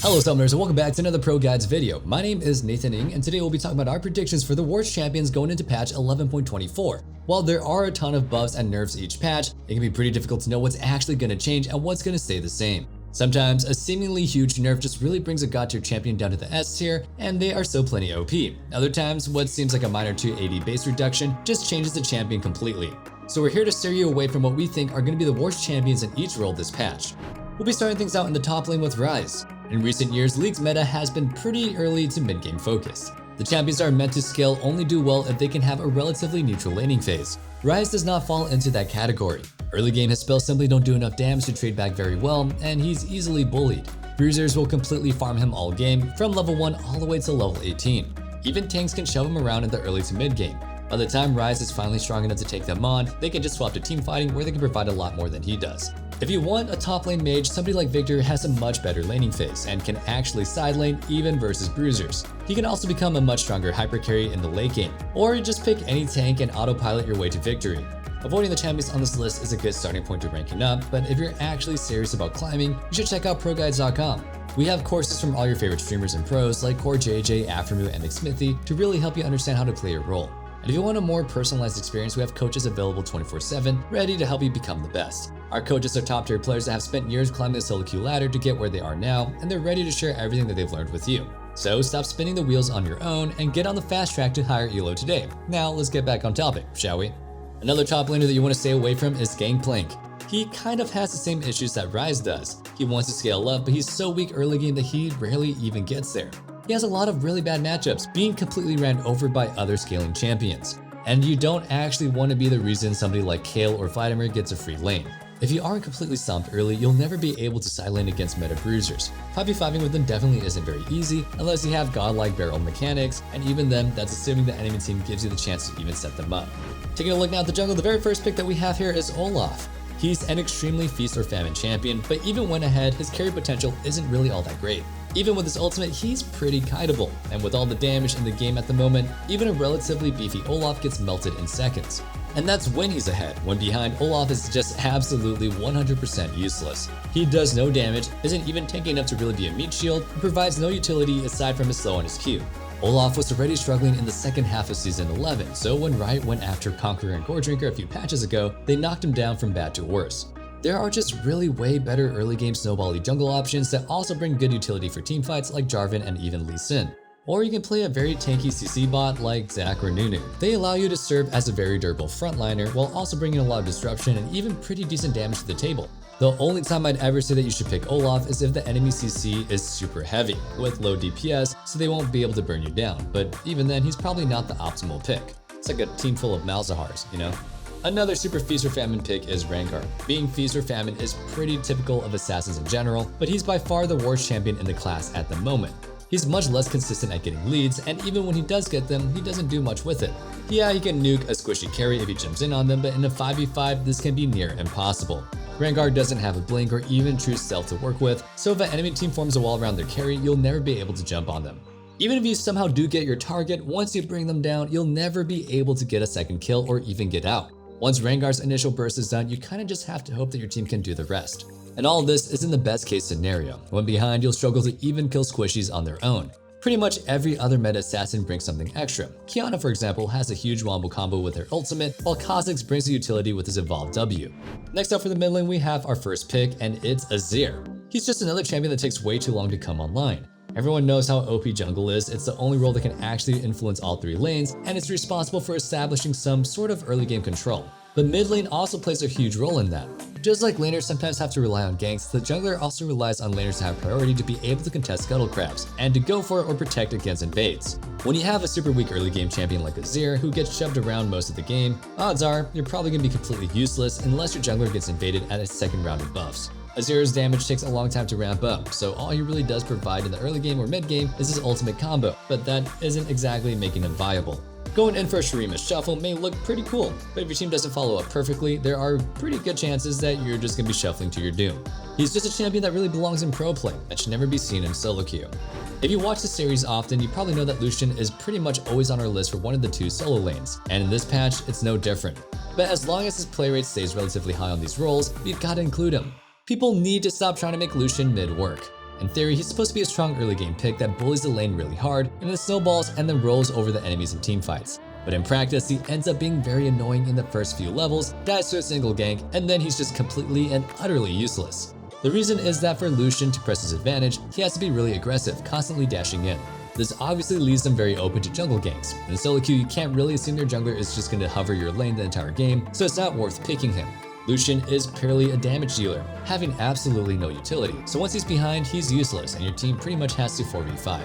Hello summoners and welcome back to another ProGuides video. My name is Nathan Ng and today we'll be talking about our predictions for the Worst Champions going into patch 11.24. While there are a ton of buffs and nerfs each patch, it can be pretty difficult to know what's actually going to change and what's going to stay the same. Sometimes a seemingly huge nerf just really brings a god tier champion down to the S tier and they are still plenty OP. Other times what seems like a minor 280 base reduction just changes the champion completely. So we're here to steer you away from what we think are going to be the worst champions in each role this patch. We'll be starting things out in the top lane with Ryze. In recent years, League's meta has been pretty early to mid-game focused. The champions are meant to scale only do well if they can have a relatively neutral laning phase. Ryze does not fall into that category. Early game his spells simply don't do enough damage to trade back very well, and he's easily bullied. Bruisers will completely farm him all game, from level 1 all the way to level 18. Even tanks can shove him around in the early to mid-game. By the time Ryze is finally strong enough to take them on, they can just swap to team fighting where they can provide a lot more than he does. If you want a top lane mage, somebody like Victor has a much better laning phase and can actually side lane even versus bruisers. He can also become a much stronger hyper carry in the late game, or just pick any tank and autopilot your way to victory. Avoiding the champions on this list is a good starting point to ranking up, but if you're actually serious about climbing, you should check out ProGuides.com. We have courses from all your favorite streamers and pros like Core JJ, Aftermoo, and McSmithy to really help you understand how to play your role. And if you want a more personalized experience, we have coaches available 24/7, ready to help you become the best. Our coaches are top tier players that have spent years climbing the solo queue ladder to get where they are now, and they're ready to share everything that they've learned with you. So stop spinning the wheels on your own and get on the fast track to higher elo today. Now let's get back on topic, shall we? Another top laner that you want to stay away from is Gangplank. He kind of has the same issues that Ryze does. He wants to scale up, but he's so weak early game that he rarely even gets there. He has a lot of really bad matchups, being completely ran over by other scaling champions. And you don't actually want to be the reason somebody like Kale or Vladimir gets a free lane. If you aren't completely stomped early, you'll never be able to side lane against meta bruisers. 5v5ing with them definitely isn't very easy unless you have godlike barrel mechanics, and even then, that's assuming the enemy team gives you the chance to even set them up. Taking a look now at the jungle, the very first pick that we have here is Olaf. He's an extremely feast or famine champion, but even when ahead, his carry potential isn't really all that great. Even with his ultimate, he's pretty kiteable, and with all the damage in the game at the moment, even a relatively beefy Olaf gets melted in seconds. And that's when he's ahead. When behind, Olaf is just absolutely 100% useless. He does no damage, isn't even tanky enough to really be a meat shield, and provides no utility aside from his slow on his Q. Olaf was already struggling in the second half of Season 11, so when Riot went after Conqueror and Goredrinker a few patches ago, they knocked him down from bad to worse. There are just really way better early game snowbally jungle options that also bring good utility for teamfights like Jarvan and even Lee Sin. Or you can play a very tanky CC bot like Zac or Nunu. They allow you to serve as a very durable frontliner while also bringing a lot of disruption and even pretty decent damage to the table. The only time I'd ever say that you should pick Olaf is if the enemy CC is super heavy, with low DPS, so they won't be able to burn you down, but even then he's probably not the optimal pick. It's like a team full of Malzahars, you know? Another super feast or famine pick is Rengar. Being feast or famine is pretty typical of assassins in general, but he's by far the worst champion in the class at the moment. He's much less consistent at getting leads, and even when he does get them, he doesn't do much with it. Yeah, he can nuke a squishy carry if he jumps in on them, but in a 5v5, this can be near impossible. Rengar doesn't have a blink or even true stealth to work with, so if an enemy team forms a wall around their carry, you'll never be able to jump on them. Even if you somehow do get your target, once you bring them down, you'll never be able to get a second kill or even get out. Once Rengar's initial burst is done, you kinda just have to hope that your team can do the rest. And all of this is in the best case scenario. When behind, you'll struggle to even kill squishies on their own. Pretty much every other meta assassin brings something extra. Qiyana, for example, has a huge wombo combo with her ultimate, while Kha'Zix brings the utility with his evolved W. Next up for the mid lane, we have our first pick, and it's Aziro. He's just another champion that takes way too long to come online. Everyone knows how OP jungle is. It's the only role that can actually influence all three lanes, and it's responsible for establishing some sort of early game control. But mid lane also plays a huge role in that. Just like laners sometimes have to rely on ganks, the jungler also relies on laners to have priority to be able to contest scuttle crabs, and to go for or protect against invades. When you have a super weak early game champion like Aziro who gets shoved around most of the game, odds are you're probably going to be completely useless unless your jungler gets invaded at a second round of buffs. Aziro's damage takes a long time to ramp up, so all he really does provide in the early game or mid game is his ultimate combo, but that isn't exactly making him viable. Going in for a Shurima's Shuffle may look pretty cool, but if your team doesn't follow up perfectly, there are pretty good chances that you're just going to be shuffling to your doom. He's just a champion that really belongs in pro play, that should never be seen in solo queue. If you watch the series often, you probably know that Lucian is pretty much always on our list for one of the two solo lanes, and in this patch, it's no different. But as long as his play rate stays relatively high on these roles, we've got to include him. People need to stop trying to make Lucian mid work. In theory, he's supposed to be a strong early game pick that bullies the lane really hard and then snowballs and then rolls over the enemies in teamfights. But in practice, he ends up being very annoying in the first few levels, dies to a single gank, and then he's just completely and utterly useless. The reason is that for Lucian to press his advantage, he has to be really aggressive, constantly dashing in. This obviously leaves them very open to jungle ganks. In solo queue, you can't really assume their jungler is just going to hover your lane the entire game, so it's not worth picking him. Lucian is purely a damage dealer, having absolutely no utility, so once he's behind, he's useless and your team pretty much has to 4v5.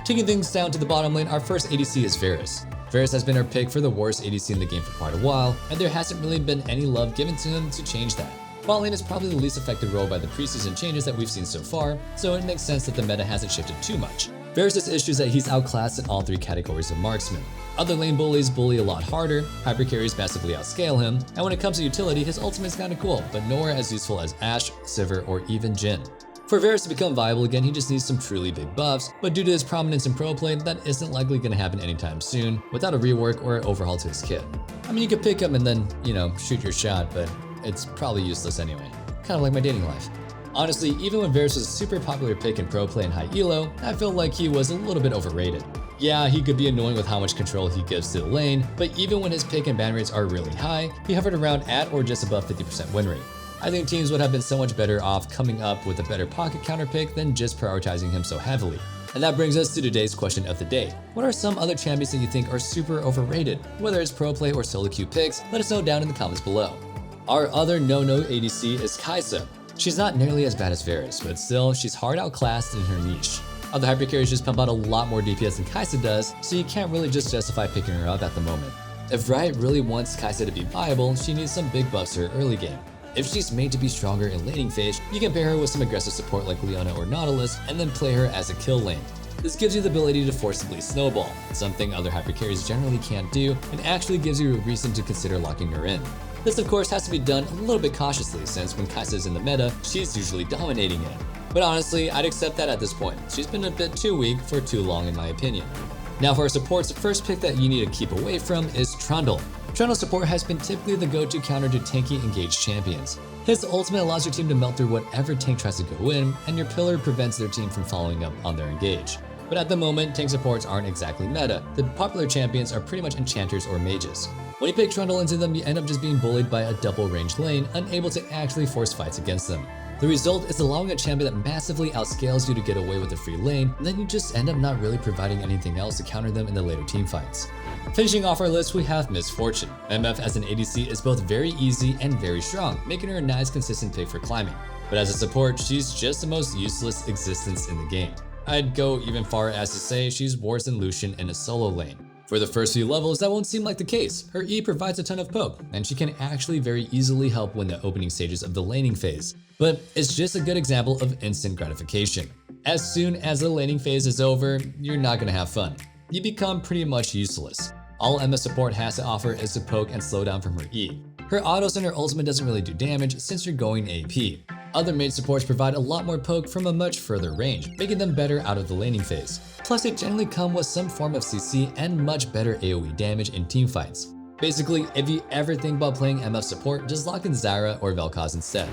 Taking things down to the bottom lane, our first ADC is Varus. Varus has been our pick for the worst ADC in the game for quite a while, and there hasn't really been any love given to him to change that. Bot lane is probably the least affected role by the preseason changes that we've seen so far, so it makes sense that the meta hasn't shifted too much. Varus' issue is that he's outclassed in all 3 categories of marksman. Other lane bullies bully a lot harder, hypercarries massively outscale him, and when it comes to utility, his ultimate's kinda cool, but nowhere as useful as Ashe, Sivir, or even Jhin. For Varus to become viable again, he just needs some truly big buffs, but due to his prominence in pro play, that isn't likely gonna happen anytime soon, without a rework or an overhaul to his kit. I mean, you could pick him and then, shoot your shot, but it's probably useless anyway. Kind of like my dating life. Honestly, even when Varus was a super popular pick in pro play and high elo, I feel like he was a little bit overrated. Yeah, he could be annoying with how much control he gives to the lane, but even when his pick and ban rates are really high, he hovered around at or just above 50% win rate. I think teams would have been so much better off coming up with a better pocket counter pick than just prioritizing him so heavily. And that brings us to today's question of the day. What are some other champions that you think are super overrated? Whether it's pro play or solo queue picks, let us know down in the comments below. Our other no-no ADC is Kaisa. She's not nearly as bad as Varus, but still, she's hard outclassed in her niche. Other hypercarries just pump out a lot more DPS than Kaisa does, so you can't really just justify picking her up at the moment. If Riot really wants Kaisa to be viable, she needs some big buffs her early game. If she's made to be stronger in laning phase, you can pair her with some aggressive support like Leona or Nautilus, and then play her as a kill lane. This gives you the ability to forcibly snowball, something other hypercarries generally can't do, and actually gives you a reason to consider locking her in. This of course has to be done a little bit cautiously, since when Kaisa is in the meta, she's usually dominating it. But honestly, I'd accept that at this point. She's been a bit too weak for too long in my opinion. Now for our supports, the first pick that you need to keep away from is Trundle. Trundle support has been typically the go-to counter to tanky engaged champions. His ultimate allows your team to melt through whatever tank tries to go in, and your pillar prevents their team from following up on their engage. But at the moment, tank supports aren't exactly meta. The popular champions are pretty much enchanters or mages. When you pick Trundle into them, you end up just being bullied by a double ranged lane, unable to actually force fights against them. The result is allowing a champion that massively outscales you to get away with a free lane, and then you just end up not really providing anything else to counter them in the later teamfights. Finishing off our list, we have Misfortune. MF as an ADC is both very easy and very strong, making her a nice consistent pick for climbing. But as a support, she's just the most useless existence in the game. I'd go even far as to say she's worse than Lucian in a solo lane. For the first few levels, that won't seem like the case. Her E provides a ton of poke, and she can actually very easily help win the opening stages of the laning phase. But it's just a good example of instant gratification. As soon as the laning phase is over, you're not gonna have fun. You become pretty much useless. All MS support has to offer is to poke and slow down from her E. Her autos and her ultimate doesn't really do damage since you're going AP. Other mage supports provide a lot more poke from a much further range, making them better out of the laning phase. Plus they generally come with some form of CC and much better AoE damage in teamfights. Basically, if you ever think about playing MF support, just lock in Zyra or Vel'Koz instead.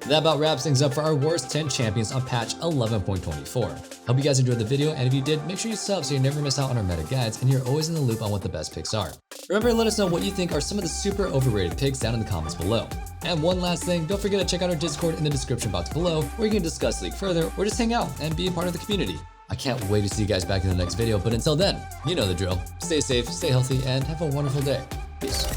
That about wraps things up for our worst 10 champions on patch 11.24. Hope you guys enjoyed the video, and if you did, make sure you sub so you never miss out on our meta guides and you're always in the loop on what the best picks are. Remember to let us know what you think are some of the super overrated picks down in the comments below. And one last thing, don't forget to check out our Discord in the description box below, where you can discuss League further or just hang out and be a part of the community. I can't wait to see you guys back in the next video, but until then, you know the drill. Stay safe, stay healthy, and have a wonderful day. Peace.